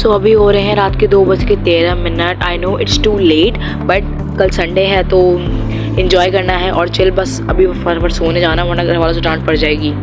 सो अभी हो रहे हैं रात के 2:13। I know it's too late, but कल संडे है तो इन्जॉय करना है और चिल, बस अभी फटाफट सोने जाना वरना घर वालों से डांट पड़ जाएगी।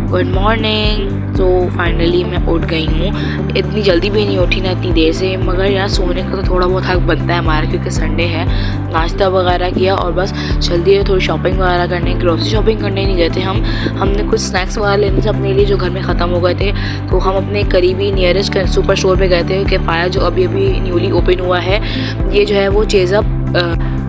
Good morning. तो फाइनली मैं उठ गई हूँ। इतनी जल्दी भी नहीं उठी ना इतनी देर से, मगर यार सोने का तो थोड़ा बहुत हक बनता है हमारा, क्योंकि संडे है। नाश्ता वगैरह किया और बस जल्दी थोड़ी शॉपिंग वगैरह करने, ग्रोसरी शॉपिंग करने नहीं गए थे हमने कुछ स्नैक्स वगैरह लेने थे अपने लिए जो घर में ख़त्म हो गए थे। तो हम अपने करीबी नियरेस्ट सुपर स्टोर पे गए थे, किफ़ाया जो अभी न्यूली ओपन हुआ है। ये जो है वो चेज़अप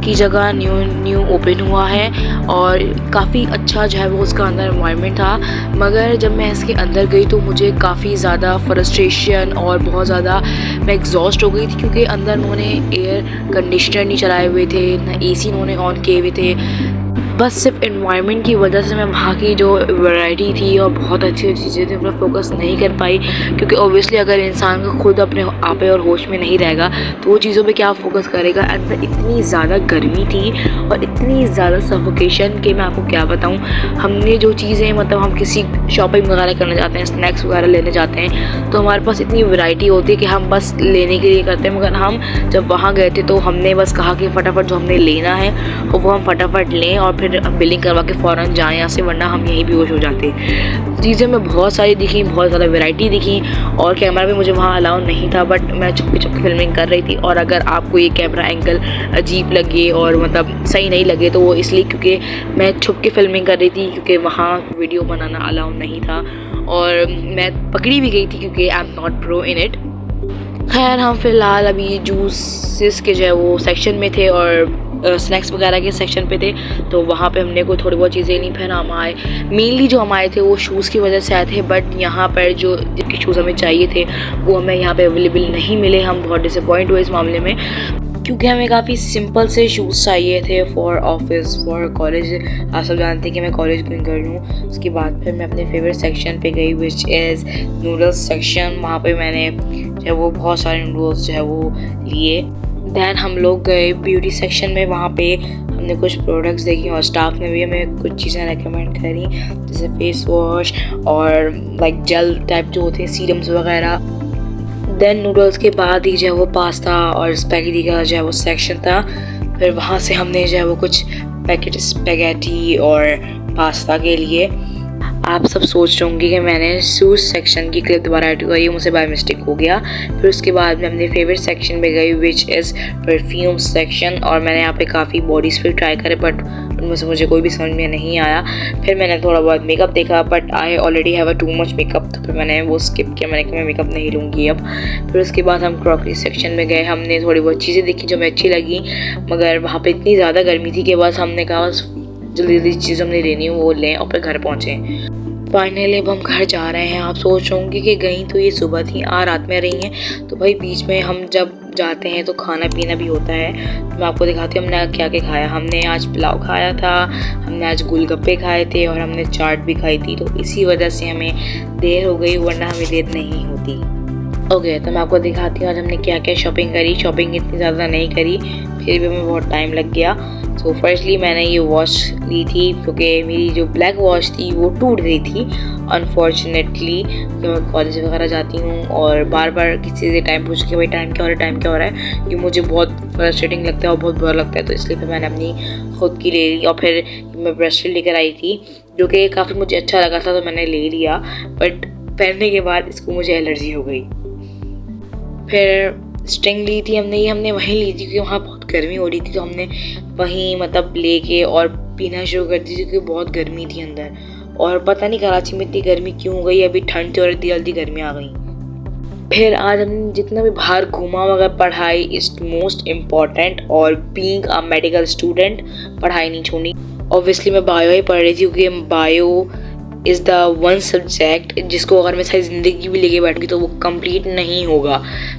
की जगह न्यू ओपन हुआ है और काफ़ी अच्छा जो है वो उसका अंदर एनवायरनमेंट था। मगर जब मैं इसके अंदर गई तो मुझे काफ़ी ज़्यादा फ्रस्ट्रेशन और बहुत ज़्यादा मैं एग्जॉस्ट हो गई थी, क्योंकि अंदर उन्होंने एयर कंडीशनर नहीं चलाए हुए थे, ना एसी उन्होंने ऑन किए हुए थे। बस सिर्फ एनवायरनमेंट की वजह से मैं वहाँ की जो वैरायटी थी और बहुत अच्छी चीज़ें थी उन पर फोकस नहीं कर पाई, क्योंकि ऑब्वियसली अगर इंसान को खुद अपने आपे और होश में नहीं रहेगा तो वो चीज़ों पे क्या फोकस करेगा। एंड इतनी ज़्यादा गर्मी थी और इतनी ज़्यादा सफोकेशन कि मैं आपको क्या बताऊँ। हमने जो चीज़ें मतलब हम किसी शॉपिंग वगैरह करने जाते हैं, स्नैक्स वगैरह लेने जाते हैं, तो हमारे पास इतनी वैरायटी होती है कि हम बस लेने के लिए करते हैं। मगर हम जब वहाँ गए थे तो हमने बस कहा कि फटाफट जो हमने लेना है वो हम फटाफट लें और फिर बिलिंग करवा के फ़ौरन जाएँ यहाँ से, वरना हम यहीं बेहोश हो जाते। चीज़ें मैं बहुत सारी दिखी, बहुत ज़्यादा वैरायटी दिखी और कैमरा भी मुझे वहाँ अलाउ नहीं था, बट मैं छुपके फिल्मिंग कर रही थी। और अगर आपको ये कैमरा एंगल अजीब लगे और मतलब सही नहीं लगे तो वो इसलिए क्योंकि मैं छुपके फिल्मिंग कर रही थी, क्योंकि वहाँ वीडियो बनाना अलाउ नहीं था और मैं पकड़ी भी गई थी क्योंकि I am not pro in it. खैर हम फ़िलहाल अभी जूसेस के जो है वो सेक्शन में थे और स्नैक्स वगैरह के सेक्शन पे थे, तो वहाँ पे हमने कोई थोड़ी बहुत चीज़ें ली। फिर हम आए, मेनली जो हम आए थे वो शूज़ की वजह से आए थे, बट यहाँ पर जो जिनके शूज़ हमें चाहिए थे वो हमें यहाँ पे अवेलेबल नहीं मिले। हम बहुत डिसअपॉइंट हुए इस मामले में, क्योंकि हमें काफ़ी सिंपल से शूज़ चाहिए थे फॉर ऑफिस, फॉर कॉलेज। आप सब जानते हैं कि मैं कॉलेज गोइंग कर रही हूँ। उसके बाद फिर मैं अपने फेवरेट सेक्शन पे गई, विच इज़ नूडल्स सेक्शन। वहाँ पे मैंने जो है वो बहुत सारे नूडल्स जो है वो लिए। दैन हम लोग गए ब्यूटी सेक्शन में, वहाँ पे हमने कुछ प्रोडक्ट्स देखी और स्टाफ ने भी हमें कुछ चीज़ें रेकमेंड करी, जैसे फेस वॉश और लाइक जेल टाइप जो होते हैं, सीरम्स वगैरह। देन नूडल्स के बाद ही जो है वो पास्ता और स्पैगेटी का जो है वो सेक्शन था। फिर वहाँ से हमने जो है वो कुछ पैकेट स्पैगेटी और पास्ता के लिए। आप सब सोच रहे होंगे कि मैंने शूज़ सेक्शन की क्लिप दोबारा ऐड करी, मुझसे बाय मिस्टेक हो गया। फिर उसके बाद मैं अपने फेवरेट सेक्शन में गई, विच इज़ परफ्यूम सेक्शन, और मैंने यहाँ पे काफ़ी बॉडी स्प्रे ट्राई करे, बट उनमें से मुझे कोई भी समझ में नहीं आया। फिर मैंने थोड़ा बहुत मेकअप देखा, but I already have a too much makeup, तो फिर मैंने वो स्किप किया। मैंने कहा मैं मेकअप नहीं लूँगी अब। फिर उसके बाद हम क्रॉकरी सेक्शन में गए, हमने थोड़ी बहुत चीज़ें देखी जो हमें अच्छी लगी, मगर वहाँ पर इतनी ज़्यादा गर्मी थी कि बस हमने कहा जल्दी जल्दी चीज़ हमने लेनी है वो लें और फिर घर पहुँचे। फाइनली अब हम घर जा रहे हैं। आप सोच रहे होंगे कि गई तो ये सुबह थी, रात में रही हैं, तो भाई बीच में हम जब जाते हैं तो खाना पीना भी होता है। तो मैं आपको दिखाती हूँ हमने क्या क्या खाया। हमने आज पुलाव खाया था, हमने आज गोलगप्पे खाए थे और हमने चाट भी खाई थी। तो इसी वजह से हमें देर हो गई, वरना हमें देर नहीं होती। ओके, तो मैं आपको दिखाती हूँ आज हमने क्या क्या शॉपिंग करी। शॉपिंग इतनी ज़्यादा नहीं करी, फिर भी हमें बहुत टाइम लग गया। सो फर्स्टली मैंने ये वॉच ली थी, क्योंकि मेरी जो ब्लैक वॉच थी वो टूट गई थी अनफॉर्चुनेटली। मैं कॉलेज वगैरह जाती हूँ और बार बार किसी से टाइम पूछ के भाई टाइम क्या हो रहा है, टाइम क्या हो रहा है, ये मुझे बहुत फ्रस्ट्रेटिंग लगता है और बहुत बुरा लगता है। तो इसलिए फिर मैंने अपनी खुद की ले ली और फिर मैं ब्रेसलेट लेकर आई थी, जो कि काफ़ी मुझे अच्छा लगा था, तो मैंने ले लिया। बट पहनने के बाद इसको मुझे एलर्जी हो गई। फिर स्ट्रिंग ली थी हमने वहीं ली थी, क्योंकि वहाँ बहुत गर्मी हो रही थी, तो हमने वहीं मतलब लेके और पीना शुरू कर दी थी, क्योंकि बहुत गर्मी थी अंदर। और पता नहीं कराची में इतनी गर्मी क्यों हो गई, अभी ठंड थी और इतनी जल्दी गर्मी आ गई। फिर आज हमने जितना भी बाहर घूमा, मगर पढ़ाई इज़ मोस्ट इम्पॉर्टेंट, और बीइंग अ मेडिकल स्टूडेंट पढ़ाई नहीं छोड़नी। ऑब्वियसली मैं बायो ही पढ़ रही थी, क्योंकि bio is the one subject जिसको अगर मैं सारी ज़िंदगी भी लेके बैठूँगी तो वो कंप्लीट नहीं होगा।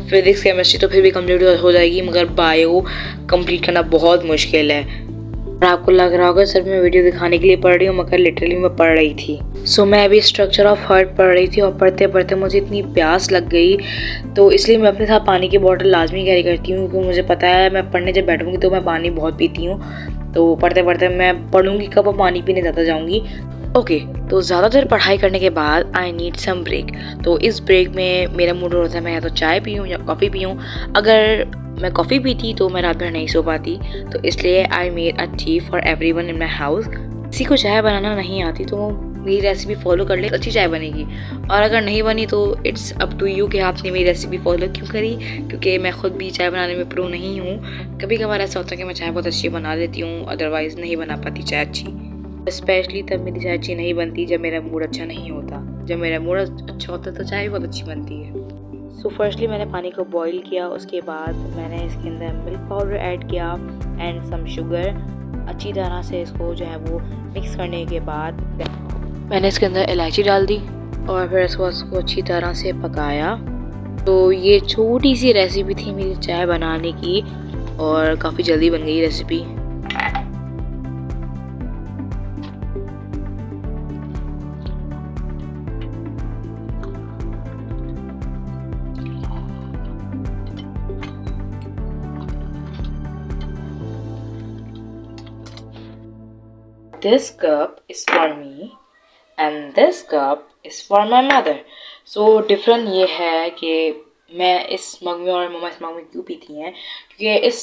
फिजिक्स केमिस्ट्री तो फिर भी कंप्लीट हो जाएगी, मगर बायो कंप्लीट करना बहुत मुश्किल है। और आपको लग रहा होगा सर मैं वीडियो दिखाने के लिए पढ़ रही हूँ, मगर लिटरली मैं पढ़ रही थी। सो मैं अभी स्ट्रक्चर ऑफ हार्ट पढ़ रही थी और पढ़ते पढ़ते मुझे इतनी प्यास लग गई, तो इसलिए मैं अपने साथ पानी की बोतल लाजमी कैरी करती हूँ, क्योंकि मुझे पता है मैं पढ़ने जब बैठूँगी तो मैं पानी बहुत पीती हूँ। तो पढ़ते पढ़ते मैं पढ़ूंगी कब और पानी पीने ज़्यादा जाऊंगी। ओके तो ज़्यादा देर पढ़ाई करने के बाद आई नीड सम ब्रेक। तो इस ब्रेक में मेरा मूड होता है मैं या तो चाय पीऊँ या कॉफ़ी पीऊँ। अगर मैं कॉफ़ी पीती तो मैं रात भर नहीं सो पाती, तो इसलिए I made a T for everyone in my house. किसी को चाय बनाना नहीं आती तो मेरी रेसिपी फॉलो कर ले, अच्छी चाय बनेगी। और अगर नहीं बनी तो इट्स अप टू यू कि आपने मेरी रेसिपी फॉलो क्यों करी, क्योंकि मैं खुद भी चाय बनाने में प्रो नहीं हूँ। कभी कभार ऐसा होता है कि मैं चाय बहुत अच्छी बना लेती हूँ, अदरवाइज़ नहीं बना पाती चाय अच्छी। स्पेशली तब मेरी चाय अच्छी नहीं बनती जब मेरा मूड अच्छा नहीं होता। जब मेरा मूड अच्छा होता है तो चाय बहुत अच्छी बनती है। सो फर्स्टली मैंने पानी को बॉईल किया, उसके बाद मैंने इसके अंदर मिल्क पाउडर ऐड किया एंड सम शुगर। अच्छी तरह से इसको जो है वो मिक्स करने के बाद मैंने इसके अंदर इलायची डाल दी और फिर इसको अच्छी तरह से पकाया। तो ये छोटी सी रेसिपी थी मेरी चाय बनाने की और काफ़ी जल्दी बन गई recipe. This cup is for me and this cup is for my mother. So different ये है कि मैं इस मग में और मम्मा इस मग में क्यों पीती हैं, क्योंकि इस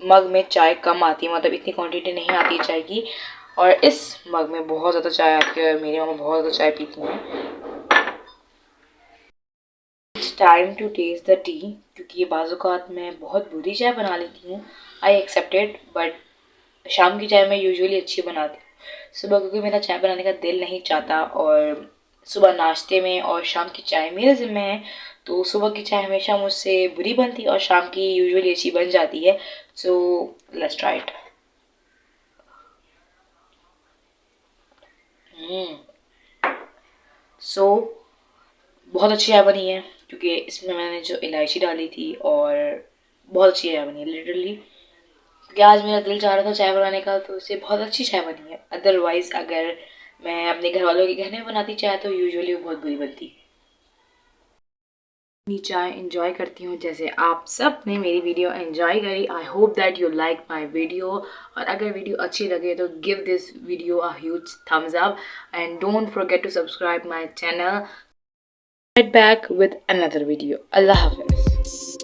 मग में चाय कम आती है, मतलब इतनी क्वांटिटी नहीं आती चाय की, और इस मग में बहुत ज़्यादा चाय आती है और मेरी मम्मा बहुत ज़्यादा चाय पीती हैं। It's time to taste the tea, क्योंकि ये बाज़ात मैं बहुत बुरी चाय बना लेती हूँ, आई एक्सेप्टेड, बट शाम की चाय मैं यूजुअली अच्छी बनाती हूँ। सुबह क्योंकि मेरा चाय बनाने का दिल नहीं चाहता और सुबह नाश्ते में और शाम की चाय मेरे ज़िम्मे है, तो सुबह की चाय हमेशा मुझसे बुरी बनती और शाम की यूजुअली अच्छी बन जाती है। So let's try it. So बहुत अच्छी चाय बनी है क्योंकि इसमें मैंने जो इलायची डाली थी और बहुत अच्छी चाय बनी है लिटरली, क्योंकि आज मेरा दिल चाह रहा था चाय बनाने का, तो इससे बहुत अच्छी चाय बनी है। अदरवाइज़ अगर मैं अपने घर वालों के घर में बनाती चाय तो यूजुअली वो बहुत बुरी बनती। अपनी चाय इंजॉय करती हूँ जैसे आप सब ने मेरी वीडियो एंजॉय करी। I hope that you like my video, और अगर वीडियो अच्छी लगे तो give this video a huge thumbs up and don't forget to subscribe my channel. Right back with another video. Allah Hafiz.